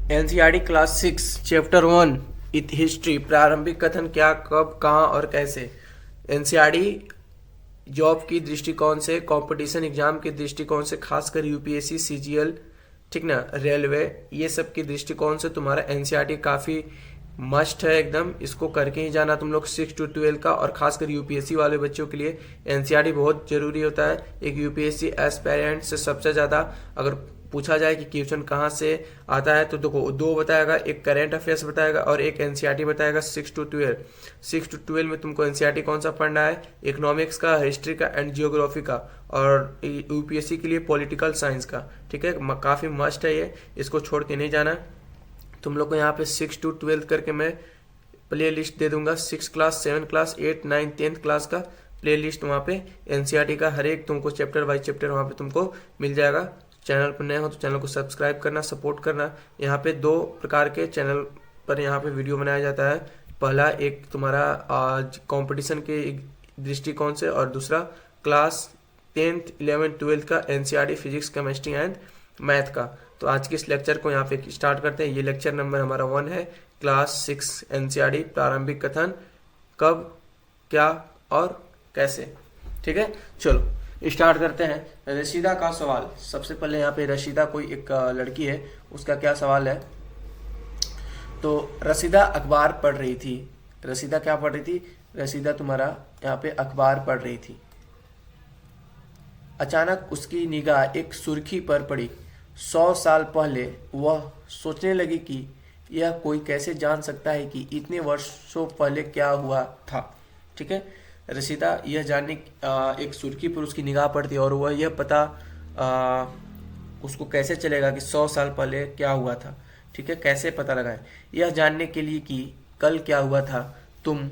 NCERT class 6 chapter 1 history प्रारंभिक कथन क्या कब कहाँ और कैसे। एनसीईआरटी जॉब की दृष्टिकोण से, कंपटीशन एग्जाम के दृष्टिकोण से, खासकर यूपीएससी सीजीएल, ठीक ना, रेलवे, ये सब की दृष्टिकोण से तुम्हारा एनसीईआरटी काफ़ी मस्ट है एकदम। इसको करके ही जाना तुम लोग 6 to 12 का। और खासकर यूपीएससी वाले बच्चों के लिए एनसीईआरटी बहुत जरूरी होता है। एक यूपीएससी एस्पायरेंट से सबसे ज़्यादा अगर पूछा जाए कि क्वेश्चन कहाँ से आता है तो देखो दो बताएगा, एक करंट अफेयर्स बताएगा और एक एनसीईआरटी बताएगा। 6 to 12, 6 to 12 में तुमको एनसीईआरटी कौन सा पढ़ना है, इकोनॉमिक्स का, हिस्ट्री का एंड जियोग्राफी का, और यूपीएससी के लिए पॉलिटिकल साइंस का। ठीक है, काफ़ी मस्ट है ये, इसको छोड़ के नहीं जाना। तुम लोग को यहाँ पे 6 to 12 करके मैं प्ले लिस्ट दे दूंगा। 6 क्लास, 7 क्लास, 8, 9, 10 क्लास का प्ले लिस्ट वहाँ पे एनसीईआरटी का हर एक तुमको चैप्टर बाई चैप्टर वहाँ पे तुमको मिल जाएगा। चैनल पर नए हो तो चैनल को सब्सक्राइब करना, सपोर्ट करना। यहाँ पे दो प्रकार के चैनल पर यहाँ पे वीडियो बनाया जाता है। पहला एक तुम्हारा आज कंपटीशन के दृष्टिकोण से, और दूसरा क्लास 10th 11th 12th का NCERT physics, chemistry and math का। तो आज के इस लेक्चर को यहाँ पे स्टार्ट करते हैं। ये लेक्चर नंबर हमारा 1 है, क्लास 6 एनसीईआरटी प्रारंभिक कथन कब क्या और कैसे। ठीक है, चलो स्टार्ट करते हैं। रशीदा का सवाल, सबसे पहले यहाँ पे रशीदा कोई एक लड़की है, उसका क्या सवाल है। तो रशीदा अखबार पढ़ रही थी। रशीदा क्या पढ़ रही थी, रशीदा तुम्हारा यहाँ पे अखबार पढ़ रही थी। अचानक उसकी निगाह एक सुर्खी पर पड़ी। 100 साल पहले वह सोचने लगी कि यह कोई कैसे जान सकता है कि इतने वर्षों पहले क्या हुआ था। ठीक है, रशीदा यह जानने एक सुर्खी पर उसकी निगाह पड़ती और वह यह पता उसको कैसे चलेगा कि 100 साल पहले क्या हुआ था। ठीक है, कैसे पता लगाए, यह जानने के लिए कि कल क्या हुआ था। तुम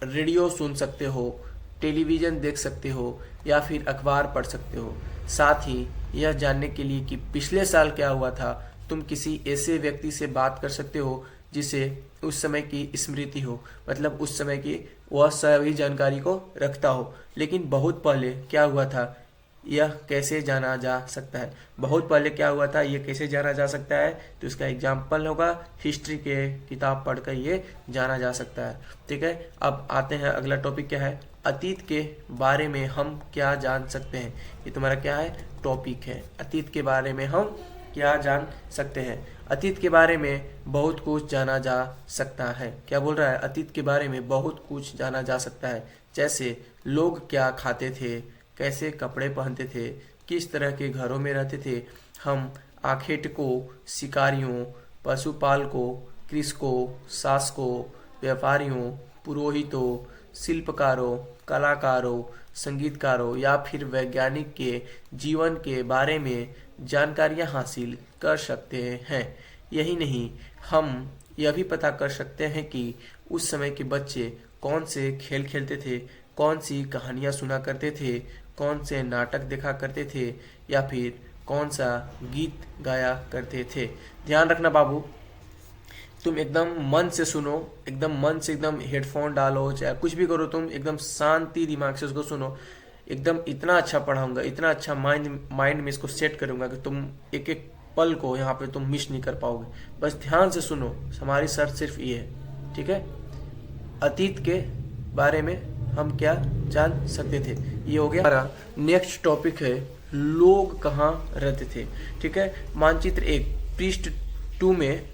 रेडियो सुन सकते हो, टेलीविज़न देख सकते हो या फिर अखबार पढ़ सकते हो। साथ ही यह जानने के लिए कि पिछले साल क्या हुआ था, तुम किसी ऐसे व्यक्ति से बात कर सकते हो जिसे उस समय की स्मृति हो, मतलब उस समय की वह सभी जानकारी को रखता हो। लेकिन बहुत पहले क्या हुआ था यह कैसे जाना जा सकता है। बहुत पहले क्या हुआ था ये कैसे जाना जा सकता है, तो इसका एग्जाम्पल होगा हिस्ट्री के किताब पढ़कर ये जाना जा सकता है। ठीक है, अब आते हैं अगला टॉपिक क्या है, अतीत के बारे में हम क्या जान सकते हैं। ये तुम्हारा क्या है, टॉपिक है, अतीत के बारे में हम क्या जान सकते हैं। अतीत के बारे में बहुत कुछ जाना जा सकता है। क्या बोल रहा है, अतीत के बारे में बहुत कुछ जाना जा सकता है। जैसे लोग क्या खाते थे, कैसे कपड़े पहनते थे, किस तरह के घरों में रहते थे। हम आखेटकों, शिकारियों, पशुपालकों, कृषकों, शासकों, व्यापारियों, पुरोहितों, शिल्पकारों, कलाकारों, संगीतकारों या फिर वैज्ञानिक के जीवन के बारे में जानकारियां हासिल कर सकते हैं। यही नहीं, हम यह भी पता कर सकते हैं कि उस समय के बच्चे कौन से खेल खेलते थे, कौन सी कहानियाँ सुना करते थे, कौन से नाटक देखा करते थे या फिर कौन सा गीत गाया करते थे। ध्यान रखना बाबू, तुम एकदम मन से सुनो, एकदम मन से, एकदम हेडफोन डालो, चाहे कुछ भी करो, तुम एकदम शांति दिमाग से उसको सुनो। एकदम इतना अच्छा पढ़ाऊंगा, इतना अच्छा माइंड में इसको सेट करूंगा कि तुम एक एक पल को यहाँ पे तुम मिस नहीं कर पाओगे। बस ध्यान से सुनो, हमारी शर्त सिर्फ ये है। ठीक है, अतीत के बारे में हम क्या जान सकते थे, ये हो गया। हमारा नेक्स्ट टॉपिक है लोग कहाँ रहते थे। ठीक है, मानचित्र 1 पृष्ठ 2 में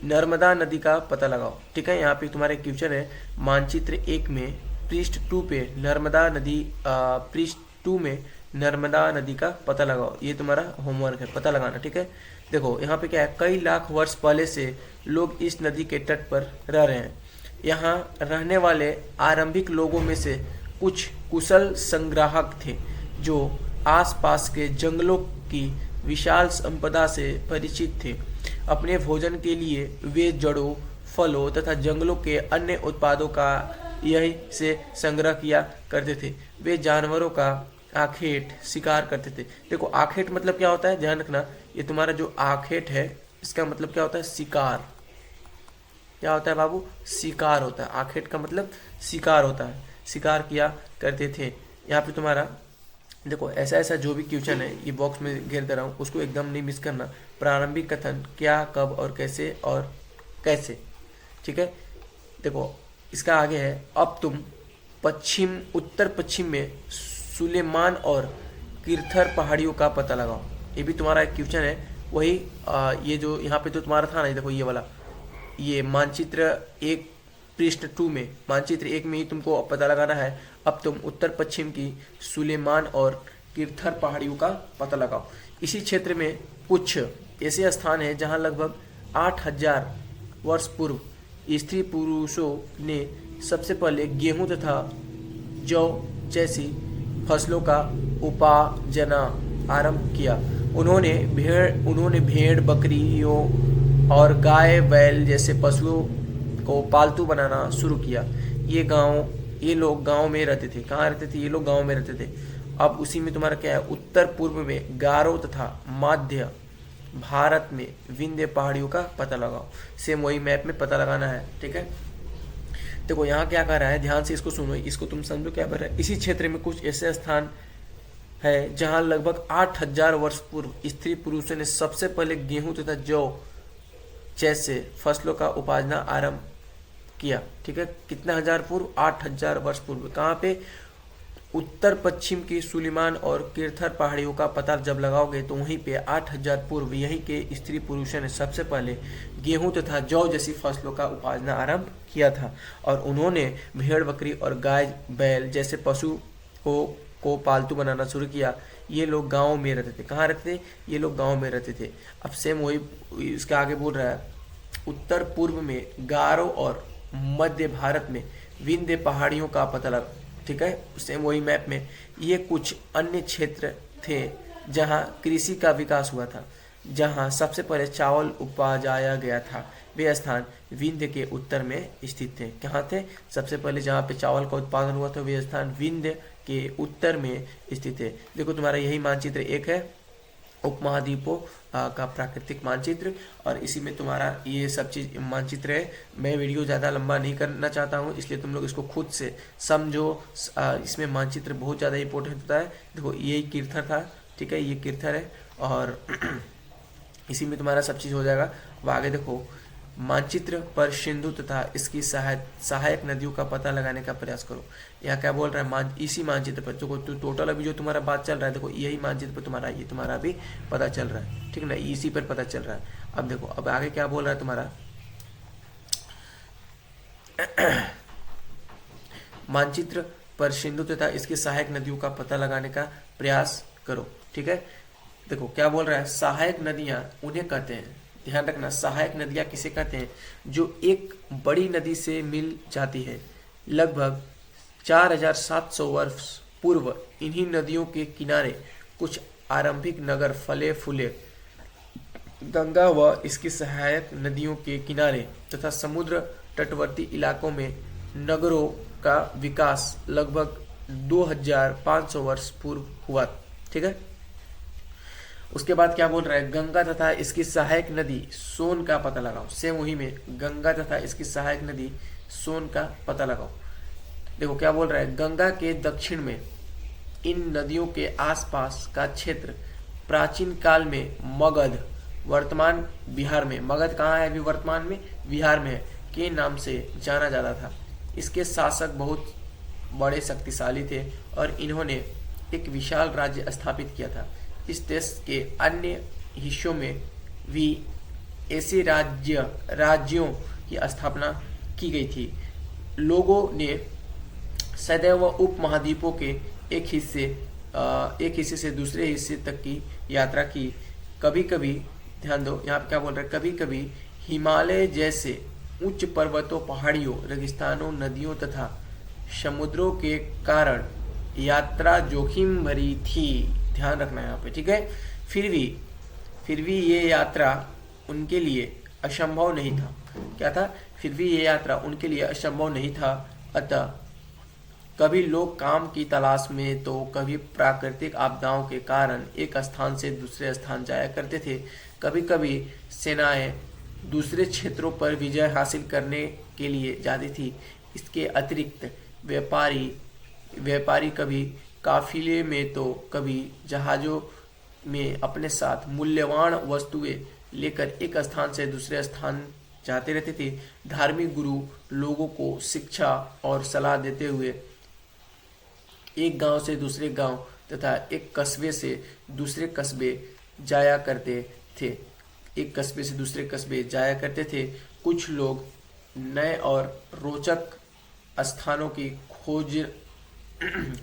नर्मदा नदी का पता लगाओ। ठीक है, यहाँ पे तुम्हारे क्वेश्चन है मानचित्र 1 में पृष्ठ 2 पे नर्मदा नदी, पृष्ठ 2 में नर्मदा नदी का पता लगाओ। ये तुम्हारा होमवर्क है, पता लगाना। ठीक है, देखो यहाँ पे क्या है, कई लाख वर्ष पहले से लोग इस नदी के तट पर रह रहे हैं। यहाँ रहने वाले आरंभिक लोगों में से कुछ कुशल संग्राहक थे जो आसपास के जंगलों की विशाल संपदा से परिचित थे। अपने भोजन के लिए वे जड़ों, फलों तथा जंगलों के अन्य उत्पादों का यही से संग्रह किया करते थे। वे जानवरों का आखेट शिकार करते थे। देखो आखेट मतलब क्या होता है, ध्यान रखना, ये तुम्हारा जो आखेट है इसका मतलब क्या होता है, शिकार। क्या होता है बाबू, शिकार होता है। आखेट का मतलब शिकार होता है, शिकार किया करते थे। यहाँ पे तुम्हारा देखो ऐसा ऐसा जो भी क्वेश्चन है ये बॉक्स में घेर दे रहा हूँ, उसको एकदम नहीं मिस करना। प्रारंभिक कथन क्या, कब और कैसे, ठीक है। देखो इसका आगे है, अब तुम उत्तर पश्चिम में सुलेमान और किरथर पहाड़ियों का पता लगाओ। ये भी तुम्हारा एक क्वेश्चन है। वही ये जो यहाँ पे तो तुम्हारा था ना, देखो ये वाला, ये मानचित्र एक पृष्ठ 2 में, मानचित्र 1 में ही तुमको पता लगाना है। अब तुम उत्तर पश्चिम की सुलेमान और किरथर पहाड़ियों का पता लगाओ। इसी क्षेत्र में कुछ ऐसे स्थान हैं जहां लगभग 8000 वर्ष पूर्व स्त्री पुरुषों ने सबसे पहले गेहूं तथा जौ जैसी फसलों का उपार्जना आरंभ किया। उन्होंने भेड़ बकरियों और गाय बैल जैसे पशुओं को पालतू बनाना शुरू किया। ये लोग गांव में रहते थे। कहाँ रहते थे? ये लोग गांव में रहते थे। अब उसी में तुम्हारा क्या है, उत्तर पूर्व में गारो तथा मध्य भारत में विंध्य पहाड़ियों का पता लगाओ। सेम वही मैप में पता लगाना है, ठीक है। देखो यहाँ क्या कर रहा है, ध्यान से इसको सुनो, इसको तुम समझो क्या कर रहा है। इसी क्षेत्र में कुछ ऐसे स्थान है जहाँ लगभग 8000 वर्ष पूर्व स्त्री पुरुषों ने सबसे पहले गेहूं तथा जौ जैसे फसलों का उपार्जना आरंभ किया, ठीक है। कितना हजार पूर्व? 8000 वर्ष पूर्व। कहाँ पे? उत्तर पश्चिम की सुलेमान और किरथर पहाड़ियों का पता जब लगाओगे तो वहीं पे 8000 पूर्व यहीं के स्त्री पुरुषों ने सबसे पहले गेहूं तथा जौ जैसी फसलों का उपार्जना आरंभ किया था। और उन्होंने भेड़ बकरी और गाय बैल जैसे पशु को पालतू बनाना शुरू किया। ये लोग गाँव में रहते थे। कहाँ रहते थे? ये लोग गाँव में रहते थे। अब सेम वही इसके आगे बोल रहा है, उत्तर पूर्व में गारो और मध्य भारत में विंध्य पहाड़ियों का पता लगा, ठीक है। सेम वही मैप में ये कुछ अन्य क्षेत्र थे जहां कृषि का विकास हुआ था, जहां सबसे पहले चावल उपजाया गया था। वे स्थान विंध्य के उत्तर में स्थित थे। कहाँ थे? सबसे पहले जहाँ पे चावल का उत्पादन हुआ था वे स्थान विंध्य के उत्तर में स्थित है। देखो तुम्हारा यही मानचित्र 1 है, उपमहाद्वीपों का प्राकृतिक मानचित्र, और इसी में तुम्हारा ये सब चीज मानचित्र है। मैं वीडियो ज़्यादा लंबा नहीं करना चाहता हूँ, इसलिए तुम लोग इसको खुद से समझो। इसमें मानचित्र बहुत ज़्यादा इंपॉर्टेंट होता है। देखो यही किरथर था, ठीक है, ये किरथर है, और इसी में तुम्हारा सब चीज़ हो जाएगा। अब आगे देखो, मानचित्र पर सिंधु तथा इसकी सहायक नदियों का पता लगाने का प्रयास करो। यहाँ क्या बोल रहा है, इसी मानचित्र पर देखो, तो टोटल अभी जो तुम्हारा बात चल रहा है, देखो यही मानचित्र पर तुम्हारा अभी पता चल रहा है, ठीक है ना, इसी पर पता चल रहा है। अब देखो अब आगे क्या बोल रहा है तुम्हारा, मानचित्र पर सिंधु तथा इसकी सहायक नदियों का पता लगाने का प्रयास करो, ठीक है। देखो क्या बोल रहा है, सहायक नदियां उन्हें कहते हैं, ध्यान रखना, सहायक नदियां किसे कहते हैं, जो एक बड़ी नदी से मिल जाती है। लगभग 4700 वर्ष पूर्व इन्हीं नदियों के किनारे कुछ आरंभिक नगर फले फूले। गंगा व इसकी सहायक नदियों के किनारे तथा समुद्र तटवर्ती इलाकों में नगरों का विकास लगभग 2500 वर्ष पूर्व हुआ, ठीक है। उसके बाद क्या बोल रहा है, गंगा तथा इसकी सहायक नदी सोन का पता लगाओ। सेम वही में गंगा तथा इसकी सहायक नदी सोन का पता लगाओ। देखो क्या बोल रहा है, गंगा के दक्षिण में इन नदियों के आसपास का क्षेत्र प्राचीन काल में मगध, वर्तमान बिहार में, मगध कहाँ है अभी वर्तमान में? बिहार में है, के नाम से जाना जाता था। इसके शासक बहुत बड़े शक्तिशाली थे और इन्होंने एक विशाल राज्य स्थापित किया था। इस देश के अन्य हिस्सों में भी ऐसे राज्यों की स्थापना की गई थी। लोगों ने सदैव उपमहाद्वीपों के एक हिस्से से दूसरे हिस्से तक की यात्रा की। कभी कभी, ध्यान दो यहाँ पे क्या बोल रहे हैं, कभी कभी हिमालय जैसे उच्च पर्वतों, पहाड़ियों, रेगिस्तानों, नदियों तथा समुद्रों के कारण यात्रा जोखिम भरी थी। ध्यान रखना यहाँ पे, ठीक है। फिर भी ये यात्रा उनके लिए असंभव नहीं था। क्या था? फिर भी ये यात्रा उनके लिए असंभव नहीं था। अतः कभी लोग काम की तलाश में तो कभी प्राकृतिक आपदाओं के कारण एक स्थान से दूसरे स्थान जाया करते थे। कभी कभी सेनाएं दूसरे क्षेत्रों पर विजय हासिल करने के लिए जाती थी। इसके अतिरिक्त व्यापारी कभी काफिले में तो कभी जहाज़ों में अपने साथ मूल्यवान वस्तुएं लेकर एक स्थान से दूसरे स्थान जाते रहते थे। धार्मिक गुरु लोगों को शिक्षा और सलाह देते हुए एक गांव से दूसरे गांव तथा एक कस्बे से दूसरे कस्बे जाया करते थे। एक कस्बे से दूसरे कस्बे जाया करते थे। कुछ लोग नए और रोचक स्थानों की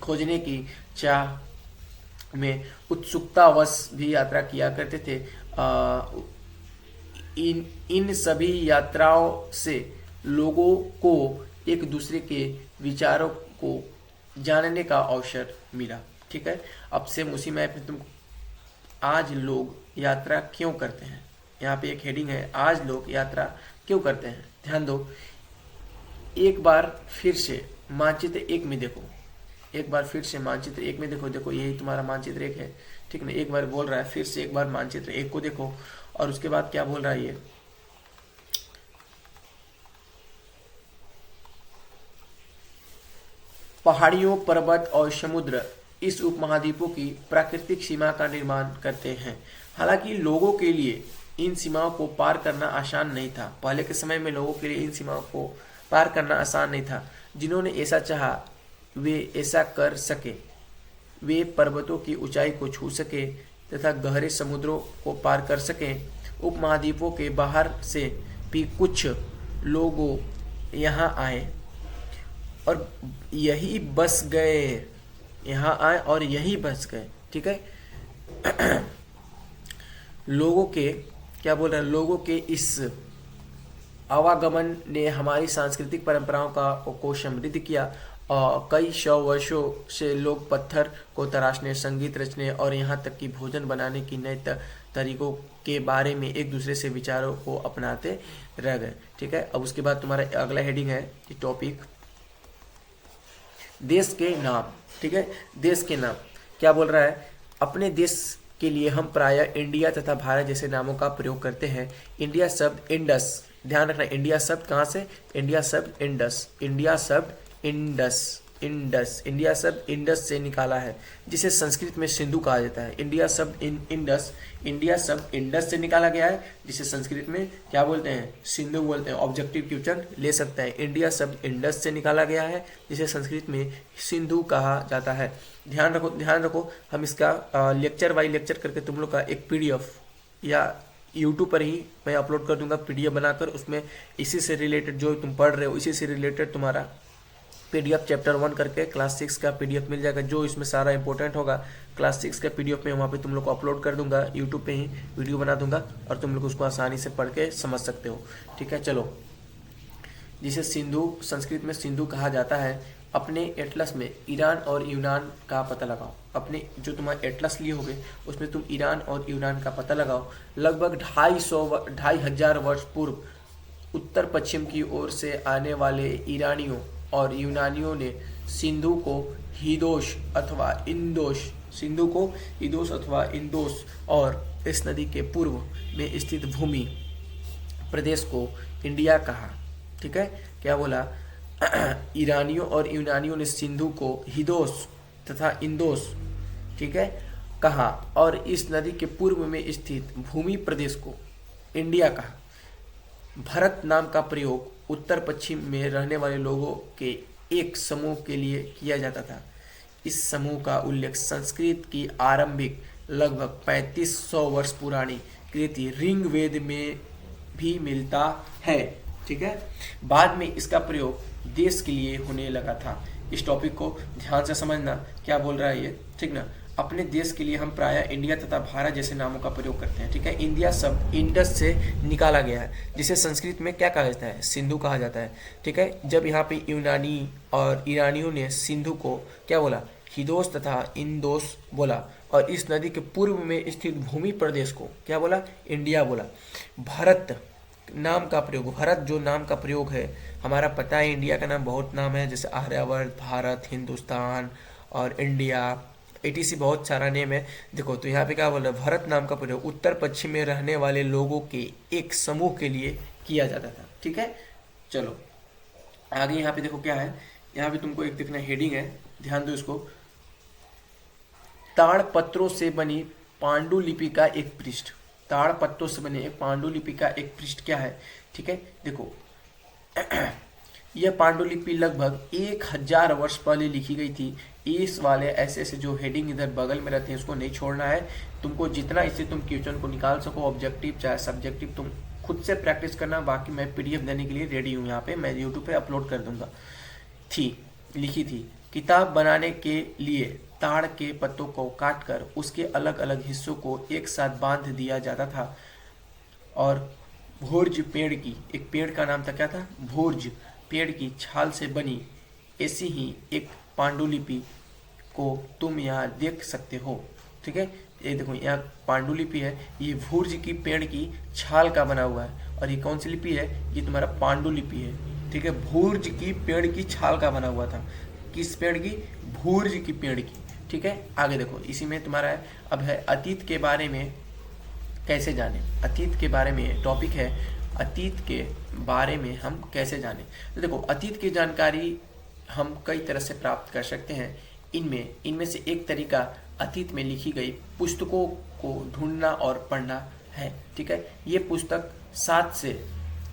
खोजने की चाह में उत्सुकतावश भी यात्रा किया करते थे। इन सभी यात्राओं से लोगों को एक दूसरे के विचारों को जानने का अवसर मिला। ठीक है, अब से उसी मैप में तुम आज लोग यात्रा क्यों करते हैं, यहाँ पे एक हेडिंग है, आज लोग यात्रा क्यों करते हैं। ध्यान दो, एक बार फिर से मानचित्र एक में देखो, एक बार फिर से मानचित्र एक में देखो। देखो यही तुम्हारा मानचित्र एक है, ठीक ना। एक बार बोल रहा है फिर से एक बार मानचित्र एक को देखो, और उसके बाद क्या बोल रहा है ये, पहाड़ियों, पर्वत और समुद्र इस उपमहाद्वीपों की प्राकृतिक सीमा का निर्माण करते हैं। हालांकि लोगों के लिए इन सीमाओं को पार करना आसान नहीं था। पहले के समय में लोगों के लिए इन सीमाओं को पार करना आसान नहीं था। जिन्होंने ऐसा चाहा वे ऐसा कर सके। वे पर्वतों की ऊंचाई को छू सके तथा गहरे समुद्रों को पार कर सके। उपमहाद्वीपों के बाहर से भी कुछ लोगों यहाँ आए और यही बस गए, यहाँ आए और यही बस गए। ठीक है, लोगों के क्या बोल रहे हैं, लोगों के इस आवागमन ने हमारी सांस्कृतिक परंपराओं को समृद्ध किया। और कई सौ वर्षों से लोग पत्थर को तराशने, संगीत रचने और यहाँ तक कि भोजन बनाने की नए तरीकों के बारे में एक दूसरे से विचारों को अपनाते रह गए। ठीक है, अब उसके बाद तुम्हारा अगला हेडिंग है टॉपिक देश के नाम। ठीक है, देश के नाम क्या बोल रहा है, अपने देश के लिए हम प्रायः इंडिया तथा भारत जैसे नामों का प्रयोग करते हैं। इंडिया शब्द इंडस, ध्यान रखना, इंडिया शब्द कहाँ से, इंडिया शब्द इंडस, इंडिया शब्द इंडस, इंडस, इंडिया शब्द इंडस से निकाला है, जिसे संस्कृत में सिंधु कहा जाता है। इंडिया शब्द इंडस, इंडिया शब्द इंडस से निकाला गया है, जिसे संस्कृत में क्या बोलते हैं, सिंधु बोलते हैं। ऑब्जेक्टिव क्वेश्चन ले सकते हैं। इंडिया शब्द इंडस से निकाला गया है, जिसे संस्कृत में सिंधु कहा जाता है। ध्यान रखो, ध्यान रखो, हम इसका लेक्चर बाई लेक्चर करके तुम लोग का एक PDF या यूट्यूब पर ही मैं अपलोड कर दूंगा PDF बनाकर। उसमें इसी से रिलेटेड जो तुम पढ़ रहे हो, इसी से रिलेटेड तुम्हारा PDF चैप्टर 1 करके क्लास 6 का PDF मिल जाएगा। जो इसमें सारा इंपॉर्टेंट होगा क्लास 6 का PDF में वहाँ पे तुम लोग को अपलोड कर दूंगा, यूट्यूब पे ही वीडियो बना दूंगा और तुम लोग उसको आसानी से पढ़ के समझ सकते हो। ठीक है, चलो, जिसे सिंधु संस्कृत में सिंधु कहा जाता है। अपने एटलस में ईरान और यूनान का पता लगाओ। अपने जो तुम्हारे एटलस लिए होगे उसमें तुम ईरान और यूनान का पता लगाओ। लगभग 2,500 वर्ष पूर्व उत्तर पश्चिम की ओर से आने वाले ईरानियों और यूनानियों ने सिंधु को हिदोश अथवा इंदोश, सिंधु को हिदोश अथवा इंदोस और इस नदी के पूर्व में स्थित भूमि प्रदेश को इंडिया कहा। ठीक है, क्या बोला, ईरानियों और यूनानियों ने सिंधु को हिदोस तथा इंदोस, ठीक है, कहा और इस नदी के पूर्व में स्थित भूमि प्रदेश को इंडिया कहा। भारत नाम का प्रयोग उत्तर पश्चिम में रहने वाले लोगों के एक समूह के लिए किया जाता था। इस समूह का उल्लेख संस्कृत की आरंभिक लगभग 3500 वर्ष पुरानी कृति ऋग्वेद में भी मिलता है। ठीक है, बाद में इसका प्रयोग देश के लिए होने लगा था। इस टॉपिक को ध्यान से समझना, क्या बोल रहा है ये, ठीक ना। अपने देश के लिए हम प्रायः इंडिया तथा भारत जैसे नामों का प्रयोग करते हैं। ठीक है, इंडिया शब्द इंडस से निकाला गया है, जिसे संस्कृत में क्या कहा जाता है, सिंधु कहा जाता है। ठीक है, जब यहाँ पे यूनानी और ईरानियों ने सिंधु को क्या बोला, हिदोस तथा इंदोस बोला और इस नदी के पूर्व में स्थित भूमि प्रदेश को क्या बोला, इंडिया बोला। भारत नाम का प्रयोग, भारत जो नाम का प्रयोग है, हमारा पता है इंडिया का नाम बहुत नाम है, जैसे आर्यावर्त, भारत, हिंदुस्तान और इंडिया, etc बहुत सारा नेम है। देखो तो यहाँ पे क्या बोल रहा है, भारत नाम का प्रयोग उत्तर पश्चिम में रहने वाले लोगों के एक समूह के लिए किया जाता था। ठीक है, चलो आगे यहाँ पे देखो क्या है, यहाँ पे तुमको एक देखना हेडिंग है, ध्यान दो इसको। ताड़पत्रों से बनी पांडुलिपि का एक पृष्ठ। ताड़पत्रों से बने एक पांडुलिपि का एक पृष्ठ क्या है, ठीक है। देखो यह पांडुलिपि लगभग 1000 वर्ष पहले लिखी गई थी। इस वाले ऐसे ऐसे जो हेडिंग इधर बगल में रहते हैं उसको नहीं छोड़ना है तुमको, जितना इससे तुम क्वेश्चन को निकाल सको, ऑब्जेक्टिव चाहे सब्जेक्टिव, तुम खुद से प्रैक्टिस करना। बाकी मैं पीडीएफ देने के लिए रेडी हूँ, यहाँ पे मैं यूट्यूब पे अपलोड कर दूंगा। लिखी थी, किताब बनाने के लिए ताड़ के पत्तों को काटकर उसके अलग अलग हिस्सों को एक साथ बांध दिया जाता था और भोर्ज पेड़ की, एक पेड़ का नाम था क्या था, भोर्ज पेड़ की छाल से बनी ऐसी ही एक पांडुलिपि को तुम यहाँ देख सकते हो, ठीक है। ये देखो यहाँ पांडुलिपि है, ये भूर्ज की पेड़ की छाल का बना हुआ है। और ये कौन सी लिपि है, ये तुम्हारा पांडुलिपि है, ठीक है। भूर्ज की पेड़ की छाल का बना हुआ था, किस पेड़ की, भूर्ज की पेड़ की, ठीक है। आगे देखो इसी में तुम्हारा है, अब है अतीत के बारे में कैसे जाने। अतीत के बारे में टॉपिक है, अतीत के बारे में हम कैसे जाने। तो देखो अतीत की जानकारी हम कई तरह से प्राप्त कर सकते हैं। इनमें से एक तरीका अतीत में लिखी गई पुस्तकों को ढूंढना और पढ़ना है, ठीक है। ये पुस्तक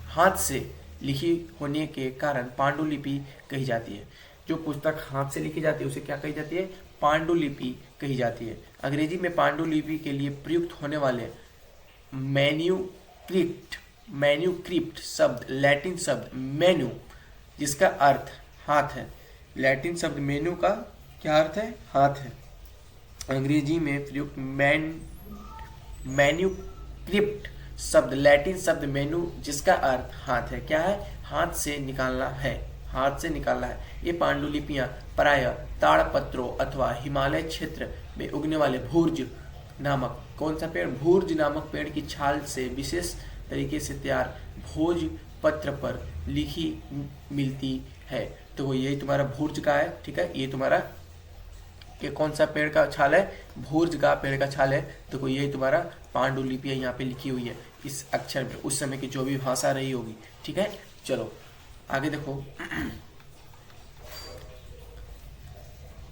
हाथ से लिखी होने के कारण पांडुलिपि कही जाती है। जो पुस्तक हाथ से लिखी जाती है उसे क्या कही जाती है, पांडुलिपि कही जाती है। अंग्रेजी में पांडुलिपि के लिए प्रयुक्त होने वाले मैन्यूक्रिप्ट शब्द लैटिन शब्द मेन्यू, जिसका अर्थ हाथ है। लैटिन शब्द मेन्यू का क्या अर्थ है, हाथ है। अंग्रेजी में प्रयुक्त मैन्यूक्रिप्ट शब्द लैटिन शब्द मेन्यू, जिसका अर्थ हाथ है। क्या है, हाथ से निकालना है, हाथ से निकालना है। ये पांडुलिपियां प्रायः ताड़पत्रों अथवा हिमालय क्षेत्र में उगने वाले भूर्ज नामक, कौन सा पेड़, भूर्ज नामक पेड़ की छाल से विशेष तरीके से तैयार भोज पत्र पर लिखी मिलती है। तो यही तुम्हारा भूर्ज का है, ठीक है। ये तुम्हारा कि कौन सा पेड़ का छाल है, भूर्ज का पेड़ का छाल है। देखो यही तुम्हारा पांडुलिपियां यहाँ पे लिखी हुई है इस अक्षर में, उस समय की जो भी भाषा रही होगी, ठीक है। चलो आगे देखो,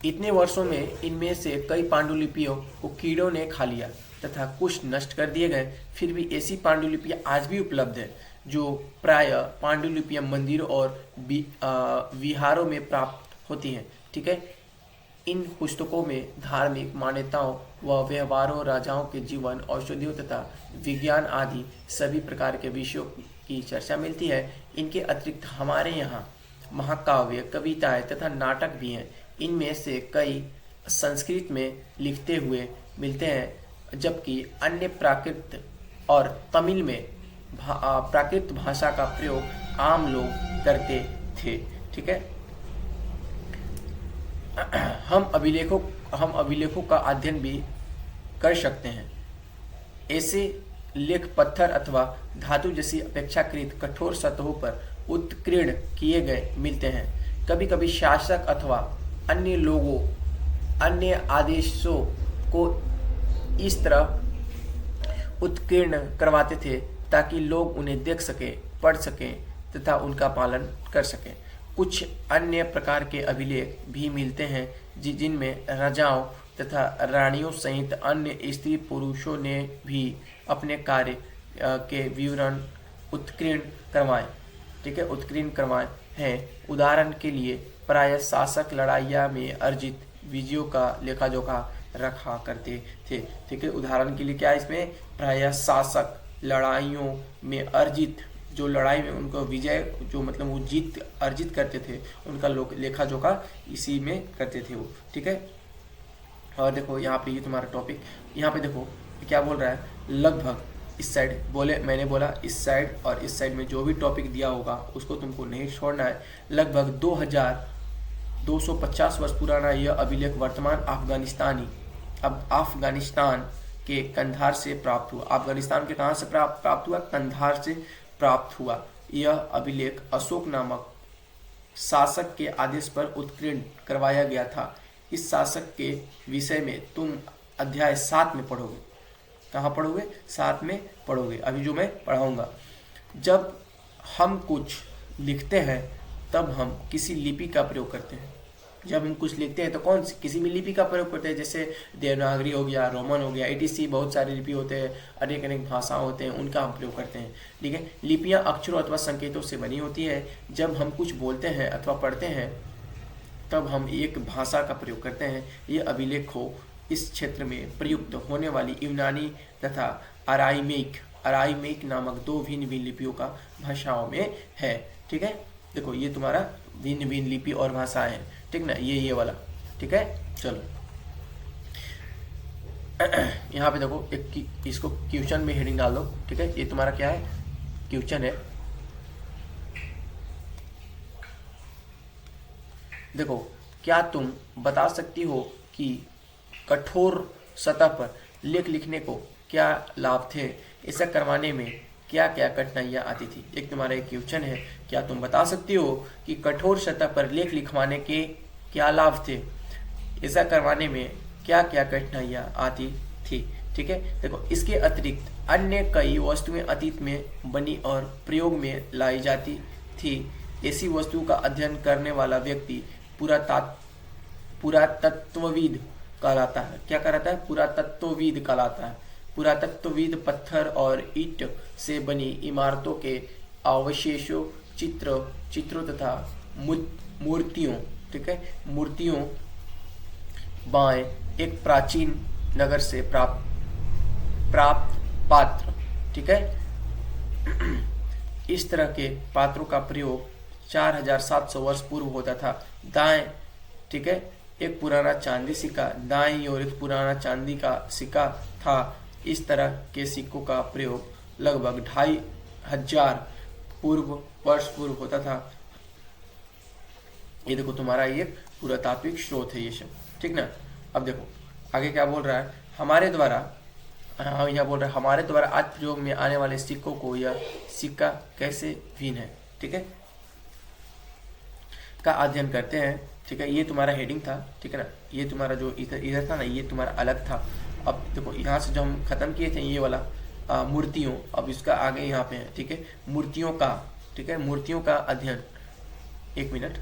इतने वर्षों में इनमें से कई पांडुलिपियों को कीड़ों ने खा लिया तथा कुछ नष्ट कर दिए गए। फिर भी ऐसी पांडुलिपियां आज भी उपलब्ध है जो प्रायः पांडुलिपियां मंदिरों और विहारों में प्राप्त होती हैं, ठीक है। इन पुस्तकों में धार्मिक मान्यताओं व व्यवहारों, राजाओं के जीवन, औषधियों तथा विज्ञान आदि सभी प्रकार के विषयों की चर्चा मिलती है। इनके अतिरिक्त हमारे यहाँ महाकाव्य, कविताएं तथा नाटक भी हैं। इनमें से कई संस्कृत में लिखते हुए मिलते हैं, जबकि अन्य प्राकृत और तमिल में प्राकृत भाषा का प्रयोग आम लोग करते थे, ठीक है। हम अभिलेखों का अध्ययन भी कर सकते हैं। ऐसे लेख पत्थर अथवा धातु जैसी अपेक्षाकृत कठोर सतहों पर उत्कीर्ण किए गए मिलते हैं। कभी कभी शासक अथवा अन्य लोगों अन्य आदेशों को इस तरह उत्कीर्ण करवाते थे ताकि लोग उन्हें देख सकें, पढ़ सकें तथा उनका पालन कर सकें। कुछ अन्य प्रकार के अभिलेख भी मिलते हैं जिनमें राजाओं तथा रानियों सहित अन्य स्त्री पुरुषों ने भी अपने कार्य के विवरण उत्कीर्ण करवाए, ठीक है, उत्कीर्ण करवाए हैं। उदाहरण के लिए प्रायः शासक लड़ाइया में अर्जित विजयों का लेखा जोखा रखा करते थे, ठीक है। उदाहरण के लिए क्या है, इसमें प्रायः शासक लड़ाइयों में अर्जित, जो लड़ाई में उनको विजय, जो मतलब वो जीत अर्जित करते थे, उनका लेखा जोखा इसी में करते थे वो, ठीक है। और देखो यहाँ पे ये तुम्हारा टॉपिक, यहाँ पे देखो क्या बोल रहा है, लगभग इस साइड मैंने बोला इस साइड और इस साइड में जो भी टॉपिक दिया होगा उसको तुमको नहीं छोड़ना है। लगभग 2250 वर्ष पुराना यह अभिलेख वर्तमान अफगानिस्तान के कंधार से प्राप्त हुआ। अफगानिस्तान के कहाँ से प्राप्त हुआ, कंधार से प्राप्त हुआ। यह अभिलेख अशोक नामक शासक के आदेश पर उत्कीर्ण करवाया गया था। इस शासक के विषय में तुम अध्याय 7 में पढ़ोगे। कहाँ पढ़ोगे, 7 में पढ़ोगे, अभी जो मैं पढ़ाऊंगा। जब हम कुछ लिखते हैं तब हम किसी लिपि का प्रयोग करते हैं, जब हम कुछ लिखते हैं तो कौन सी किसी भी लिपि का प्रयोग करते हैं, जैसे देवनागरी हो गया, रोमन हो गया, एटीसी, बहुत सारे लिपि होते हैं, अनेक अनेक भाषा होते हैं, उनका हम प्रयोग करते हैं। ठीक है, लिपियां अक्षरों अथवा संकेतों से बनी होती है। जब हम कुछ बोलते हैं अथवा पढ़ते हैं तब हम एक भाषा का प्रयोग करते हैं। ये अभिलेखों इस क्षेत्र में प्रयुक्त होने वाली यूनानी तथा अराइमेक नामक दो भिन्न भिन्न लिपियों का भाषाओं में है। ठीक है, देखो ये तुम्हारा भिन्न भिन्न लिपि और भाषाएं हैं। ठीक ना, ये वाला। ठीक है, चलो यहाँ पे देखो एक इसको क्वेश्चन में हेडिंग डाल दो। ठीक है, ये तुम्हारा क्या है, क्वेश्चन है। देखो, क्या तुम बता सकती हो कि कठोर सतह पर लेख लिखने को क्या लाभ थे, ऐसा करवाने में क्या क्या कठिनाइयाँ आती थी। एक तुम्हारा एक क्वेश्चन है, क्या तुम बता सकती हो कि कठोर सतह पर लेख लिखवाने के क्या लाभ थे, ऐसा करवाने में क्या क्या कठिनाइयाँ आती थी। ठीक है, देखो इसके अतिरिक्त अन्य कई वस्तुएं अतीत में बनी और प्रयोग में लाई जाती थी। ऐसी वस्तु का अध्ययन करने वाला व्यक्ति पुरातत्वविद कहलाता है। क्या कहलाता है, पुरातत्वविद कहलाता है। पुरातत्वविद पत्थर और ईंट से बनी इमारतों के अवशेषों, चित्रों तथा मूर्तियों, ठीक है, मूर्तियों बाएं एक प्राचीन नगर से प्राप्त पात्र, ठीक है, इस तरह के पात्रों का प्रयोग 4700 वर्ष पूर्व होता था। दाएं, ठीक है, एक पुराना चांदी सिक्का, दाईं ओर एक पुराना चांदी का सिक्का था। इस तरह के सिक्कों का प्रयोग लगभग 2500 वर्ष पूर्व होता था। ये देखो तुम्हारा ये पुरातात्विक स्रोत है ये सब। ठीक ना, अब देखो आगे क्या बोल रहा है, हमारे द्वारा, हाँ यहाँ बोल रहा है हमारे द्वारा आज प्रयोग में आने वाले सिक्कों को यह सिक्का कैसे भिन्न है, ठीक है, का अध्ययन करते हैं। ठीक है, ये तुम्हारा हेडिंग था। ठीक है ना, ये तुम्हारा जो इधर था ना, ये तुम्हारा अलग था। अब देखो यहाँ से जो हम खत्म किए थे ये वाला मूर्तियों, अब इसका आगे यहाँ पे है। ठीक है, मूर्तियों का, ठीक है, मूर्तियों का अध्ययन, एक मिनट,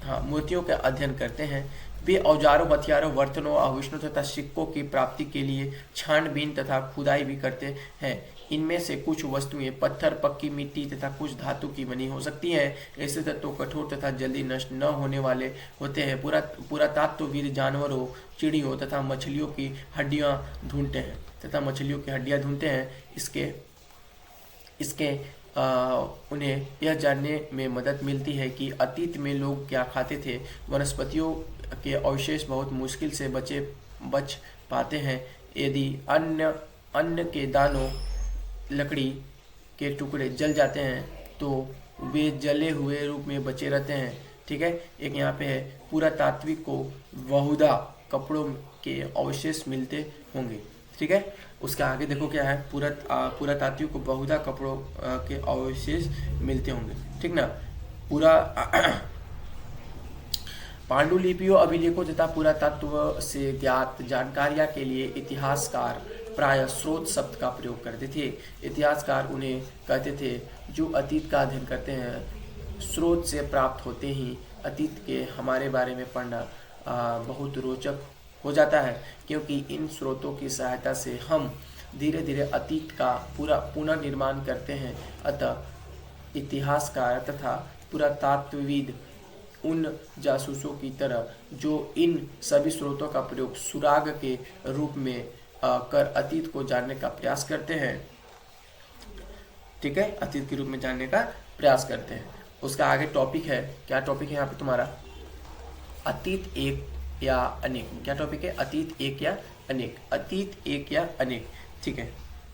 हाँ, मूर्तियों का अध्ययन करते हैं। वे औजारों, हथियारों, बर्तनों, आभूषणों तथा सिक्कों की प्राप्ति के लिए छानबीन तथा खुदाई भी करते हैं। इनमें से कुछ वस्तुएं पत्थर, पक्की मिट्टी तथा कुछ धातु की बनी हो सकती हैं। ऐसे तत्व कठोर तथा जल्दी नष्ट न होने वाले होते हैं। पुरातत्वविद जानवरों, चिड़ियों तथा मछलियों की हड्डियां ढूंढते हैं इसके उन्हें यह जानने में मदद मिलती है कि अतीत में लोग क्या खाते थे। वनस्पतियों के अवशेष बहुत मुश्किल से बच पाते हैं। यदि अन्न के दानों, लकड़ी के टुकड़े जल जाते हैं तो वे जले हुए रूप में बचे रहते हैं। ठीक है, एक यहाँ पे है, पुरातात्विक को बहुधा कपड़ों के अवशेष मिलते होंगे। ठीक है, उसका आगे देखो क्या है, पुरातात्विक को बहुधा कपड़ों के अवशेष मिलते होंगे। ठीक ना, पांडुलिपियों, अभिलेखों तथा पुरातत्व से ज्ञात जानकारियां के लिए इतिहासकार प्राय स्रोत शब्द का प्रयोग करते थे। इतिहासकार उन्हें कहते थे जो अतीत का अध्ययन करते हैं। स्रोत से प्राप्त होते ही अतीत के हमारे बारे में पढ़ना बहुत रोचक हो जाता है, क्योंकि इन स्रोतों की सहायता से हम धीरे धीरे अतीत का पूरा पुनर्निर्माण करते हैं। अतः इतिहासकार तथा पुरातत्वविद उन जासूसों की तरह जो इन सभी स्रोतों का प्रयोग सुराग के रूप में कर अतीत को जानने का प्रयास करते हैं। ठीक है, अतीत के रूप में जानने का प्रयास करते हैं। उसका आगे टॉपिक है, क्या टॉपिक है यहाँ पे तुम्हारा, अतीत एक या अनेक। क्या टॉपिक है, अतीत एक या अनेक, अतीत एक या अनेक। ठीक है,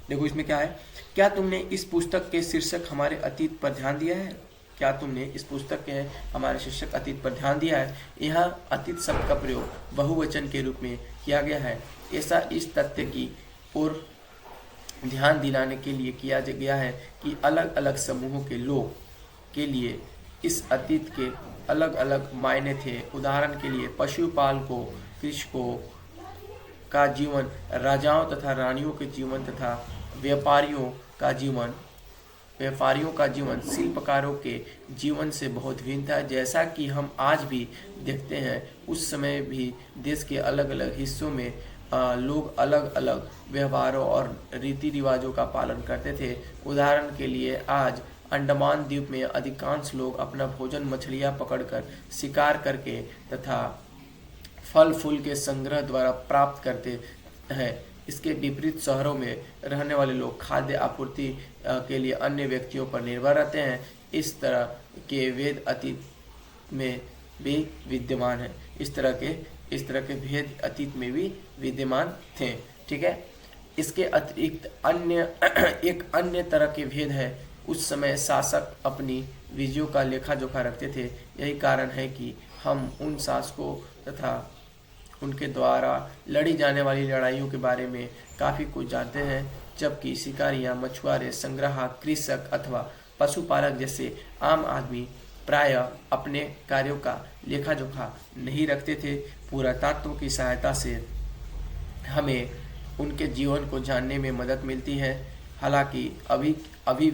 देखो इसमें क्या है, क्या तुमने इस पुस्तक के शीर्षक हमारे अतीत पर ध्यान दिया है। क्या तुमने इस पुस्तक के हमारे शीर्षक अतीत पर ध्यान दिया है। यहाँ अतीत शब्द का प्रयोग बहुवचन के रूप में किया गया है। ऐसा इस तथ्य की ओर ध्यान दिलाने के लिए किया गया है कि अलग अलग समूहों के लोग के लिए इस अतीत के अलग अलग मायने थे। उदाहरण के लिए पशुपालकों, कृषकों का जीवन, राजाओं तथा रानियों के जीवन तथा व्यापारियों का जीवन, व्यापारियों का जीवन शिल्पकारों के जीवन से बहुत भिन्न था। जैसा कि हम आज भी देखते हैं, उस समय भी देश के अलग अलग हिस्सों में लोग अलग अलग व्यवहारों और रीति रिवाजों का पालन करते थे। उदाहरण के लिए आज अंडमान द्वीप में अधिकांश लोग अपना भोजन मछलियाँ पकड़कर, शिकार करके तथा फल फूल के संग्रह द्वारा प्राप्त करते हैं। इसके विपरीत शहरों में रहने वाले लोग खाद्य आपूर्ति के लिए अन्य व्यक्तियों पर निर्भर रहते हैं। इस तरह के भेद अतीत में भी विद्यमान है। इस तरह के भेद अतीत में भी विद्यमान थे। ठीक है। इसके अतिरिक्त एक अन्य तरह के भेद है। उस समय शासक अपनी विजयों का लेखा जोखा रखते थे। यही कारण है कि हम उन शासकों तथा उनके द्वारा लड़ी जाने वाली लड़ाइयों के बारे में काफ़ी कुछ जानते हैं, जबकि शिकारियाँ, मछुआरे, संग्राहक, कृषक अथवा पशुपालक जैसे आम आदमी प्रायः अपने कार्यों का लेखा जोखा नहीं रखते थे। पुरातत्व की सहायता से हमें उनके जीवन को जानने में मदद मिलती है। हालांकि अभी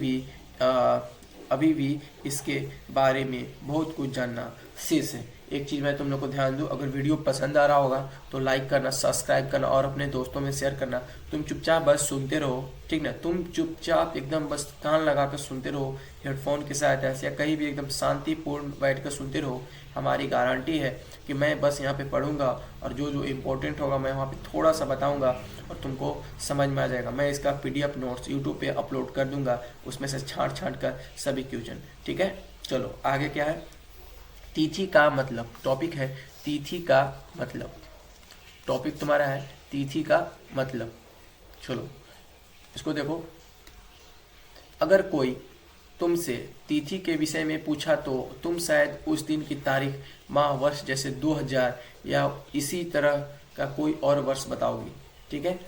भी इसके बारे में बहुत कुछ जानना शेष है। एक चीज़ मैं तुम लोग को ध्यान दूँ, अगर वीडियो पसंद आ रहा होगा तो लाइक करना, सब्सक्राइब करना और अपने दोस्तों में शेयर करना। तुम चुपचाप बस सुनते रहो, ठीक ना। तुम चुपचाप एकदम बस कान लगा कर सुनते रहो, हेडफोन की सहायता से या कहीं भी एकदम शांतिपूर्ण बैठ कर सुनते रहो। हमारी गारंटी है कि मैं बस यहाँ पे पढ़ूंगा और जो जो इम्पोर्टेंट होगा मैं वहाँ पे थोड़ा सा बताऊँगा और तुमको समझ में आ जाएगा। मैं इसका PDF नोट्स यूट्यूब पे अपलोड कर दूँगा, उसमें से छाँट कर सभी क्वेश्चन। ठीक है, चलो आगे क्या है। तिथि का मतलब टॉपिक है। तिथि का मतलब टॉपिक तुम्हारा है तिथि का मतलब। चलो इसको देखो। अगर कोई तुमसे तिथि के विषय में पूछा तो तुम शायद उस दिन की तारीख, माह, वर्ष जैसे 2000 या इसी तरह का कोई और वर्ष बताओगी। ठीक है।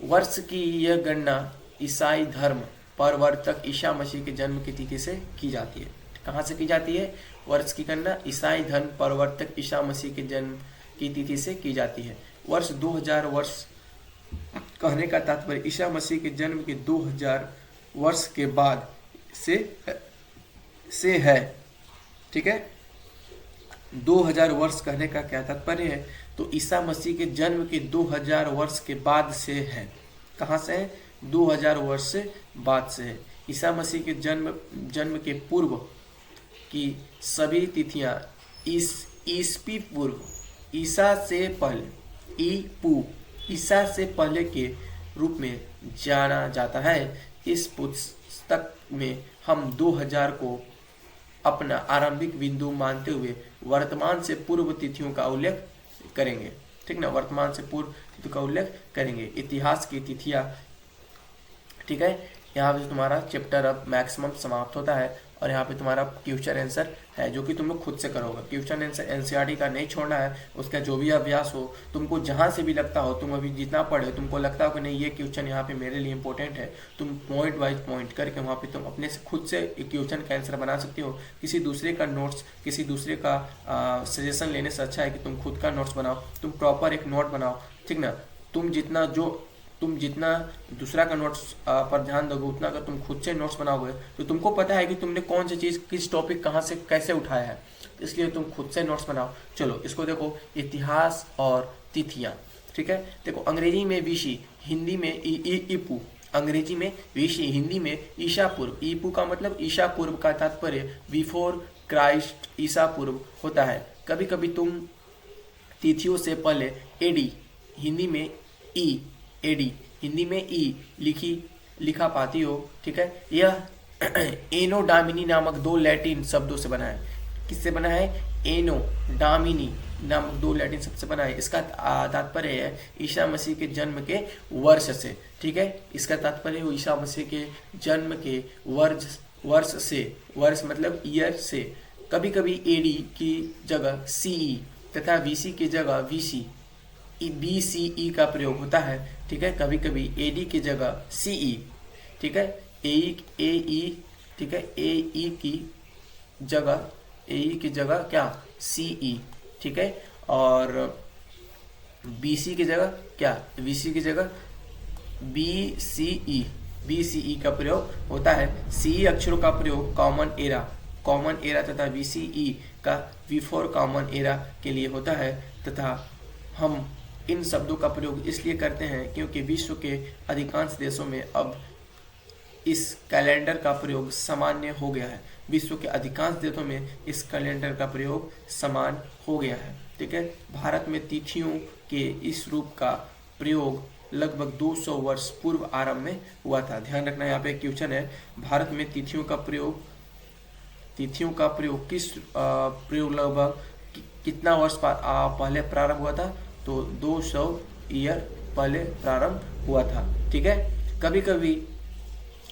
वर्ष की यह गणना ईसाई धर्म प्रवर्तक ईसा मसीह के जन्म की तिथि से की जाती है। कहाँ से की जाती है? वर्ष की गणना ईसाई धर्म प्रवर्तक ईसा मसीह के जन्म की तिथि से की जाती है। वर्ष 2000 वर्ष कहने का तात्पर्य ईसा मसीह के जन्म के 2000 वर्ष के बाद से है। ठीक है। 2000 वर्ष कहने का क्या तात्पर्य है? तो ईसा मसीह के जन्म के 2000 वर्ष के बाद से है। कहाँ से है? 2000 वर्ष से बाद से है। ईसा मसीह के जन्म के पूर्व की सभी तिथियां ईसवी पूर्व, ईसा से पहले, ईसा से पहले के रूप में जाना जाता है। इस पुस्तक में हम 2000 को अपना आरंभिक बिंदु मानते हुए वर्तमान से पूर्व तिथियों का उल्लेख करेंगे। ठीक ना, वर्तमान से पूर्व तिथियों का उल्लेख करेंगे। इतिहास की तिथियां। ठीक है। यहाँ पे तुम्हारा चैप्टर अब मैक्सिमम समाप्त होता है और यहाँ पे तुम्हारा क्वेश्चन आंसर है जो कि तुम लोग खुद से करोगे। क्वेश्चन आंसर NCERT का नहीं छोड़ना है। उसका जो भी अभ्यास हो, तुमको जहाँ से भी लगता हो, तुम अभी जितना पढ़े, तुमको लगता हो कि नहीं ये क्वेश्चन यहाँ पे मेरे लिए इंपॉर्टेंट है, तुम पॉइंट वाइज पॉइंट करके वहाँ पे तुम अपने से खुद से क्वेश्चन का आंसर बना सकते हो। किसी दूसरे का नोट्स, किसी दूसरे का सजेशन लेने से अच्छा है कि तुम खुद का नोट्स बनाओ। तुम प्रॉपर एक नोट बनाओ। ठीक ना। तुम जितना दूसरा का नोट्स पर ध्यान दोगे, उतना अगर तुम खुद से नोट्स बनाओगे तो तुमको पता है कि तुमने कौन सी चीज़, किस टॉपिक कहाँ से कैसे उठाया है। इसलिए तुम खुद से नोट्स बनाओ। चलो इसको देखो, इतिहास और तिथियाँ। ठीक है। देखो, अंग्रेजी में विशी, हिंदी में ईपू। अंग्रेजी में विशी, हिंदी में ईसा पूर्व। ईपू का मतलब ईसा पूर्व का तात्पर्य बिफोर क्राइस्ट, ईसा पूर्व होता है। कभी कभी तुम तिथियों से पहले एडी, हिंदी में एडी, हिंदी में लिखा पाती हो। ठीक है। यह एनो डामिनी नामक 2 लैटिन शब्दों से बना है। किससे बना है? एनो डामिनी नामक 2 लैटिन शब्द से बना है। इसका तात्पर्य है ईसा मसीह के जन्म के वर्ष से। ठीक है। इसका तात्पर्य है ईसा मसीह के जन्म के वर्ष से। वर्ष मतलब ईयर से। कभी कभी एडी की जगह CE तथा VC की जगह BCE का प्रयोग होता है। ठीक है। कभी कभी AD की जगह CE। ठीक है। AE, ठीक है, AE की जगह क्या? CE। ठीक है। और BC की जगह क्या? VC की जगह BCE। BCE का प्रयोग होता है। CE अक्षरों का प्रयोग कॉमन एरा तथा VCE का बिफोर कॉमन एरा के लिए होता है तथा हम इन शब्दों का प्रयोग इसलिए करते हैं क्योंकि विश्व के अधिकांश देशों में अब इस कैलेंडर का प्रयोग सामान्य हो गया है। विश्व के अधिकांश देशों में इस कैलेंडर का प्रयोग समान हो गया है। ठीक है, भारत में तिथियों के इस रूप का प्रयोग लगभग 200 वर्ष पूर्व आरंभ में हुआ था। ध्यान रखना, यहाँ पे क्वेश्चन है, भारत में तिथियों का प्रयोग किस प्रयोग लगभग कितना वर्ष पहले प्रारंभ हुआ था? तो 200 ईयर पहले प्रारंभ हुआ था। ठीक है, कभी कभी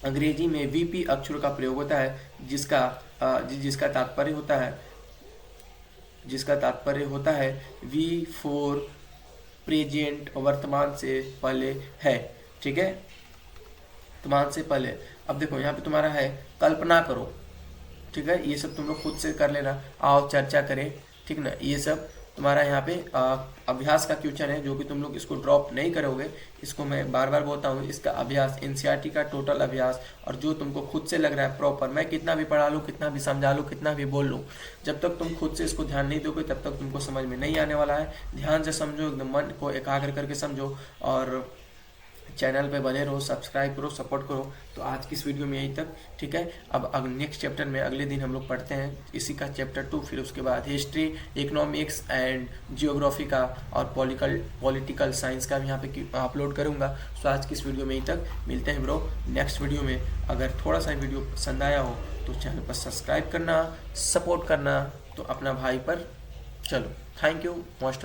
अंग्रेजी में VP अक्षरों का प्रयोग होता है जिसका तात्पर्य होता है V फोर प्रेजेंट, वर्तमान से पहले है। ठीक है, वर्तमान से पहले। अब देखो यहाँ पे तुम्हारा है कल्पना करो। ठीक है, ये सब तुम लोग खुद से कर लेना, आओ चर्चा करें। ठीक ना, ये सब तुम्हारा यहाँ पे अभ्यास का क्वेश्चन है जो कि तुम लोग इसको ड्रॉप नहीं करोगे। इसको मैं बार बार बोलता हूँ, इसका अभ्यास NCERT का टोटल अभ्यास, और जो तुमको खुद से लग रहा है प्रॉपर, मैं कितना भी पढ़ा लूँ, कितना भी समझा लूँ, कितना भी बोल लूँ, जब तक तुम खुद से इसको ध्यान नहीं दोगे तब तक तुमको समझ में नहीं आने वाला है। ध्यान से समझो, एकदम मन को एकाग्र करके समझो और चैनल पे बने रहो, सब्सक्राइब करो, सपोर्ट करो। तो आज की इस वीडियो में यहीं तक। ठीक है, अब नेक्स्ट चैप्टर में अगले दिन हम लोग पढ़ते हैं इसी का चैप्टर 2, फिर उसके बाद हिस्ट्री, इकोनॉमिक्स एंड जियोग्राफी का और पॉलिटिकल साइंस का भी यहाँ पे अपलोड करूँगा। तो आज की इस वीडियो में यहीं तक, मिलते हैं ब्रो नेक्स्ट वीडियो में। अगर थोड़ा सा वीडियो पसंद आया हो तो चैनल पर सब्सक्राइब करना, सपोर्ट करना, तो अपना भाई पर चलो। Thank you most.